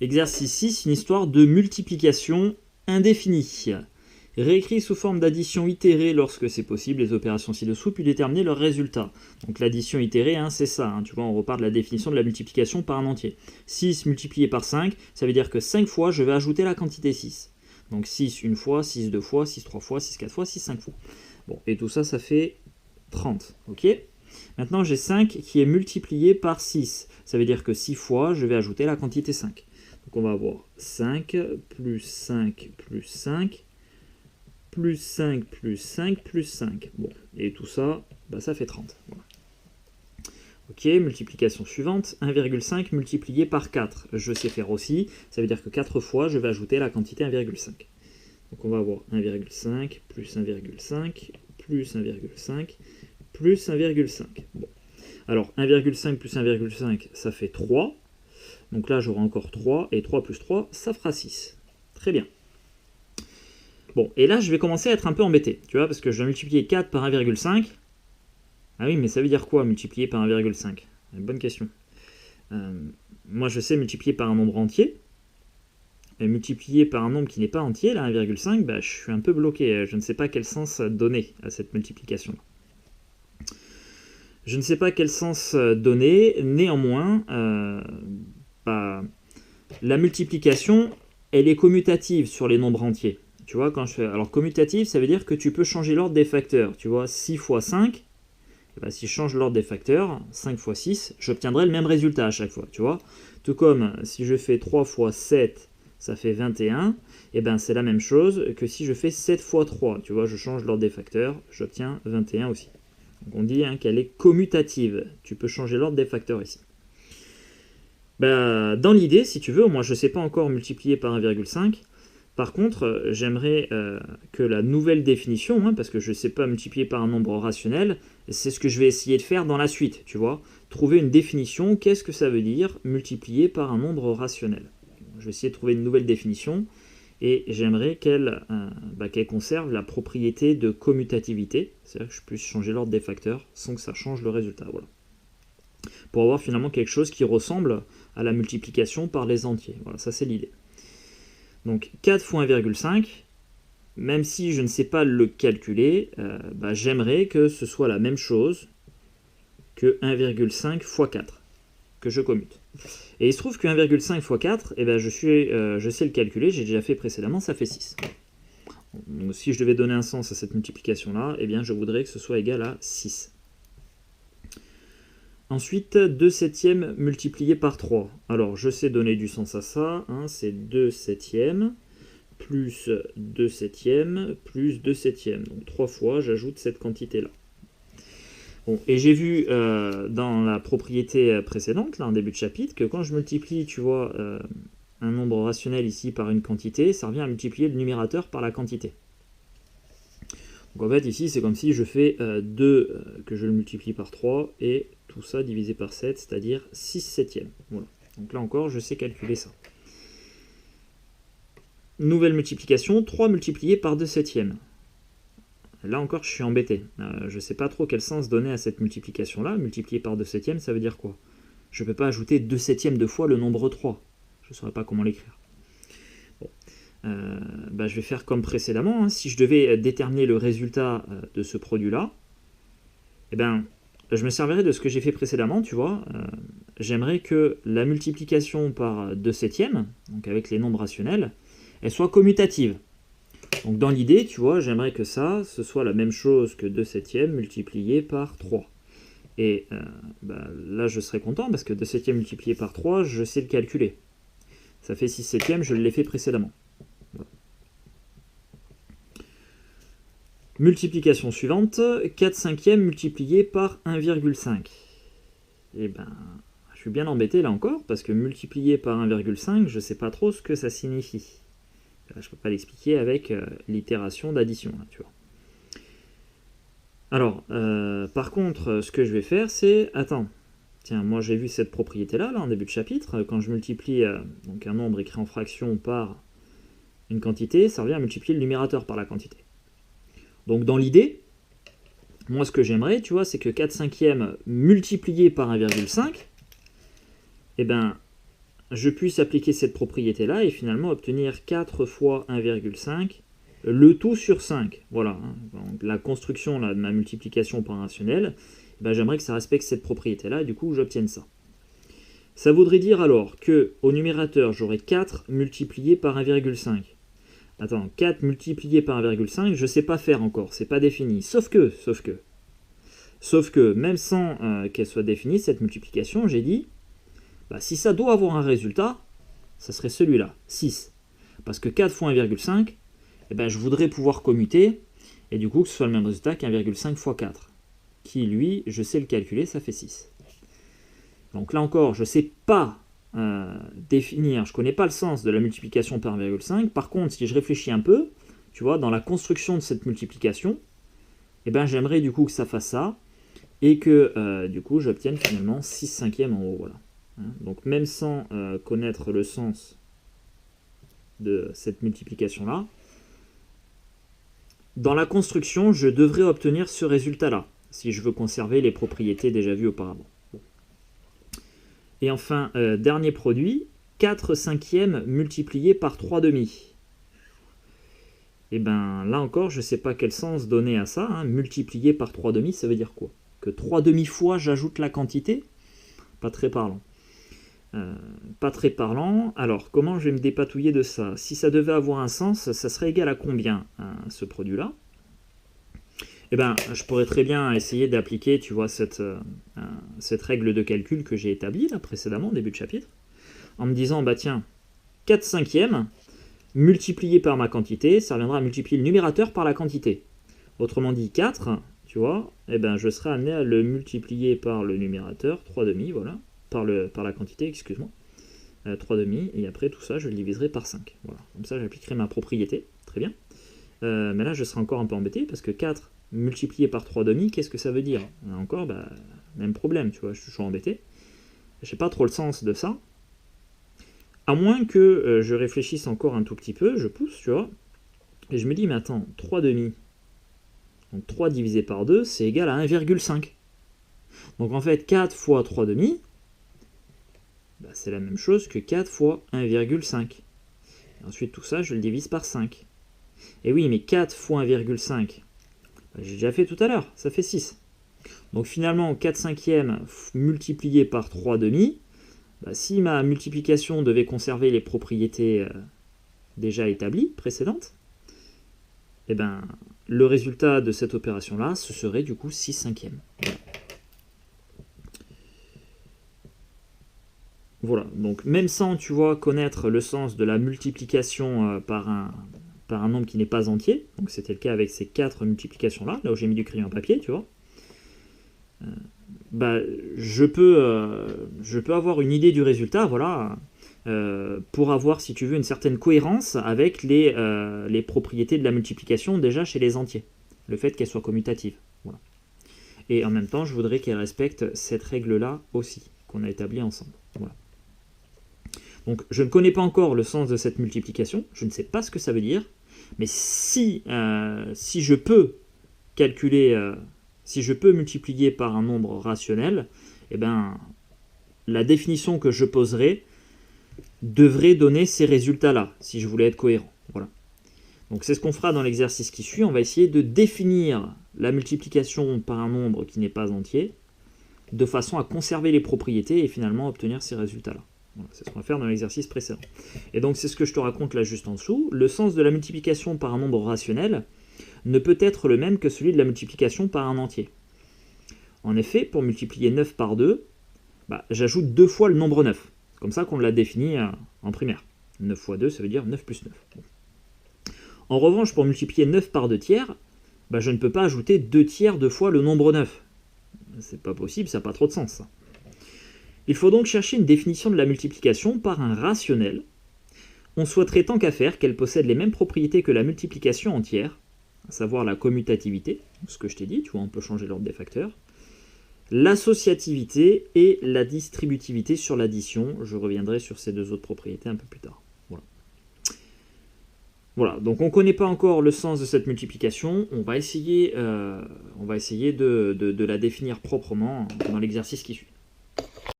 Exercice 6, une histoire de multiplication indéfinie. Réécrit sous forme d'addition itérée lorsque c'est possible les opérations ci-dessous, puis déterminer leur résultat. Donc l'addition itérée, c'est ça. Tu vois, on repart de la définition de la multiplication par un entier. 6 multiplié par 5, ça veut dire que 5 fois, je vais ajouter la quantité 6. Donc 6 une fois, 6 deux fois, 6 trois fois, 6 quatre fois, 6 cinq fois. Bon, et tout ça, ça fait 30. Ok ? Maintenant, j'ai 5 qui est multiplié par 6. Ça veut dire que 6 fois, je vais ajouter la quantité 5. Donc on va avoir 5 plus 5 plus 5 plus 5 plus 5 plus 5. Bon, et tout ça, ça fait 30. Voilà. Ok, multiplication suivante, 1,5 multiplié par 4. Je sais faire aussi, ça veut dire que 4 fois, je vais ajouter la quantité 1,5. Donc on va avoir 1,5 plus 1,5 plus 1,5 plus 1,5. Bon. Alors 1,5 plus 1,5, ça fait 3. Donc là, j'aurai encore 3, et 3 plus 3, ça fera 6. Très bien. Bon, et là, je vais commencer à être un peu embêté, tu vois, parce que je vais multiplier 4 par 1,5. Ah oui, mais ça veut dire quoi, multiplier par 1,5 ? Bonne question. Moi, je sais multiplier par un nombre entier. Et multiplier par un nombre qui n'est pas entier, là, 1,5, je suis un peu bloqué. Je ne sais pas quel sens donner à cette multiplication-là. Je ne sais pas quel sens donner, néanmoins, la multiplication, elle est commutative sur les nombres entiers. Tu vois, quand je fais... Alors, commutative, ça veut dire que tu peux changer l'ordre des facteurs. Tu vois, 6 fois 5, si je change l'ordre des facteurs, 5 fois 6, j'obtiendrai le même résultat à chaque fois, tu vois. Tout comme, si je fais 3 fois 7, ça fait 21, et c'est la même chose que si je fais 7 fois 3, tu vois, je change l'ordre des facteurs, j'obtiens 21 aussi. Donc on dit qu'elle est commutative, tu peux changer l'ordre des facteurs ici. Dans l'idée, si tu veux, moi je ne sais pas encore multiplier par 1,5. Par contre, j'aimerais que la nouvelle définition, parce que je ne sais pas multiplier par un nombre rationnel, c'est ce que je vais essayer de faire dans la suite, tu vois. Trouver une définition, qu'est-ce que ça veut dire multiplier par un nombre rationnel. Je vais essayer de trouver une nouvelle définition, et j'aimerais qu'elle conserve la propriété de commutativité, c'est-à-dire que je puisse changer l'ordre des facteurs sans que ça change le résultat, voilà. Pour avoir finalement quelque chose qui ressemble à la multiplication par les entiers. Voilà, ça c'est l'idée. Donc 4 fois 1,5, même si je ne sais pas le calculer, j'aimerais que ce soit la même chose que 1,5 fois 4, que je commute. Et il se trouve que 1,5 fois 4, je sais le calculer, j'ai déjà fait précédemment, ça fait 6. Donc si je devais donner un sens à cette multiplication-là, je voudrais que ce soit égal à 6. Ensuite, 2 septièmes multiplié par 3. Alors, je sais donner du sens à ça. C'est 2 septièmes plus 2 septièmes plus 2 septièmes. Donc, 3 fois, j'ajoute cette quantité-là. Bon, et j'ai vu dans la propriété précédente, là, en début de chapitre, que quand je multiplie, tu vois, un nombre rationnel ici par une quantité, ça revient à multiplier le numérateur par la quantité. Donc, en fait, ici, c'est comme si je fais 2 que je le multiplie par 3 et tout ça divisé par 7, c'est-à-dire 6 septièmes. Voilà. Donc là encore, je sais calculer ça. Nouvelle multiplication, 3 multiplié par 2 septièmes. Là encore, je suis embêté. Je ne sais pas trop quel sens donner à cette multiplication-là. Multiplié par 2 septièmes, ça veut dire quoi ? Je ne peux pas ajouter 2 septièmes de fois le nombre 3. Je ne saurais pas comment l'écrire. Bon. Je vais faire comme précédemment. Si je devais déterminer le résultat de ce produit-là, je me servirai de ce que j'ai fait précédemment, tu vois. J'aimerais que la multiplication par 2 septièmes, donc avec les nombres rationnels, elle soit commutative. Donc dans l'idée, tu vois, j'aimerais que ça, ce soit la même chose que 2 septièmes multiplié par 3. Et là, je serais content parce que 2 septièmes multiplié par 3, je sais le calculer. Ça fait 6 septièmes, je l'ai fait précédemment. Voilà. Multiplication suivante, 4 cinquièmes multiplié par 1,5. Je suis bien embêté là encore, parce que multiplié par 1,5, je ne sais pas trop ce que ça signifie. Là, je ne peux pas l'expliquer avec l'itération d'addition, tu vois. Alors, par contre, ce que je vais faire, c'est... Attends, tiens, moi j'ai vu cette propriété-là, en début de chapitre. Quand je multiplie donc un nombre écrit en fraction par une quantité, ça revient à multiplier le numérateur par la quantité. Donc dans l'idée, moi ce que j'aimerais, tu vois, c'est que 4 cinquièmes multiplié par 1,5, je puisse appliquer cette propriété-là et finalement obtenir 4 fois 1,5, le tout sur 5. Voilà, hein. Donc, la construction là, de ma multiplication par un rationnel, ben, j'aimerais que ça respecte cette propriété-là, et du coup j'obtienne ça. Ça voudrait dire alors que au numérateur, j'aurai 4 multiplié par 1,5. Attends, 4 multiplié par 1,5, je ne sais pas faire encore, c'est pas défini. Sauf que, même sans qu'elle soit définie, cette multiplication, j'ai dit, bah, si ça doit avoir un résultat, ça serait celui-là, 6. Parce que 4 fois 1,5, eh ben, je voudrais pouvoir commuter, et du coup que ce soit le même résultat qu'1,5 fois 4, qui lui, je sais le calculer, ça fait 6. Donc là encore, je ne sais pas définir, je ne connais pas le sens de la multiplication par 1,5. Par contre, si je réfléchis un peu, tu vois, dans la construction de cette multiplication, eh ben, j'aimerais du coup que ça fasse ça, et que du coup j'obtienne finalement 6 cinquièmes en haut. Voilà. Donc même sans connaître le sens de cette multiplication-là, dans la construction, je devrais obtenir ce résultat-là, si je veux conserver les propriétés déjà vues auparavant. Bon. Et enfin, dernier produit, 4 cinquièmes multiplié par 3 demi. Et bien là encore, je ne sais pas quel sens donner à ça. Hein. Multiplié par 3 demi, ça veut dire quoi? Que 3 demi fois j'ajoute la quantité? Pas très parlant. Pas très parlant. Alors, comment je vais me dépatouiller de ça? Si ça devait avoir un sens, ça serait égal à combien, ce produit-là? Eh bien, je pourrais très bien essayer d'appliquer, tu vois, cette règle de calcul que j'ai établie là précédemment, au début de chapitre, en me disant, bah tiens, 4 cinquièmes multiplié par ma quantité, ça reviendra à multiplier le numérateur par la quantité. Autrement dit, 4, tu vois, eh ben, je serai amené à le multiplier par le numérateur, 3 demi, voilà, par la quantité, excuse-moi, 3 demi, et après tout ça, je le diviserai par 5. Voilà. Comme ça, j'appliquerai ma propriété, très bien. Mais là, je serai encore un peu embêté, parce que 4 multiplié par 3 demi, qu'est-ce que ça veut dire? Là encore, bah, même problème, tu vois, je suis toujours embêté. Je sais pas trop le sens de ça. À moins que je réfléchisse encore un tout petit peu, je pousse, tu vois, et je me dis, mais attends, 3 demi, donc 3 divisé par 2, c'est égal à 1,5. Donc en fait, 4 fois 3 demi, bah, c'est la même chose que 4 fois 1,5. Ensuite, tout ça, je le divise par 5. Et oui, mais 4 fois 1,5, bah, j'ai déjà fait tout à l'heure, ça fait 6. Donc finalement, 4 cinquièmes multiplié par 3 demi, bah, si ma multiplication devait conserver les propriétés déjà établies, précédentes, eh ben, le résultat de cette opération-là, ce serait du coup 6 cinquièmes. Voilà. Voilà, donc même sans, tu vois, connaître le sens de la multiplication par un nombre qui n'est pas entier, donc c'était le cas avec ces 4 multiplications-là, là où j'ai mis du crayon à papier, tu vois, bah, je peux avoir une idée du résultat, voilà, pour avoir, si tu veux, une certaine cohérence avec les propriétés de la multiplication déjà chez les entiers, le fait qu'elle soit commutative. Voilà. Et en même temps, je voudrais qu'elle respecte cette règle-là aussi, qu'on a établie ensemble. Voilà. Donc, je ne connais pas encore le sens de cette multiplication, je ne sais pas ce que ça veut dire, mais si je peux calculer, si je peux multiplier par un nombre rationnel, eh ben, la définition que je poserai devrait donner ces résultats-là, si je voulais être cohérent. Voilà. Donc c'est ce qu'on fera dans l'exercice qui suit, on va essayer de définir la multiplication par un nombre qui n'est pas entier, de façon à conserver les propriétés et finalement obtenir ces résultats-là. Voilà, c'est ce qu'on va faire dans l'exercice précédent. Et donc c'est ce que je te raconte là juste en dessous. Le sens de la multiplication par un nombre rationnel ne peut être le même que celui de la multiplication par un entier. En effet, pour multiplier 9 par 2, bah, j'ajoute 2 fois le nombre 9. C'est comme ça qu'on l'a défini en primaire. 9 fois 2, ça veut dire 9 plus 9. Bon. En revanche, pour multiplier 9 par 2 tiers, bah, je ne peux pas ajouter 2 tiers 2 fois le nombre 9. C'est pas possible, ça n'a pas trop de sens, ça. Il faut donc chercher une définition de la multiplication par un rationnel. On souhaiterait tant qu'à faire qu'elle possède les mêmes propriétés que la multiplication entière, à savoir la commutativité, ce que je t'ai dit, tu vois, on peut changer l'ordre des facteurs, l'associativité et la distributivité sur l'addition. Je reviendrai sur ces deux autres propriétés un peu plus tard. Voilà, donc on ne connaît pas encore le sens de cette multiplication, on va essayer de la définir proprement dans l'exercice qui suit.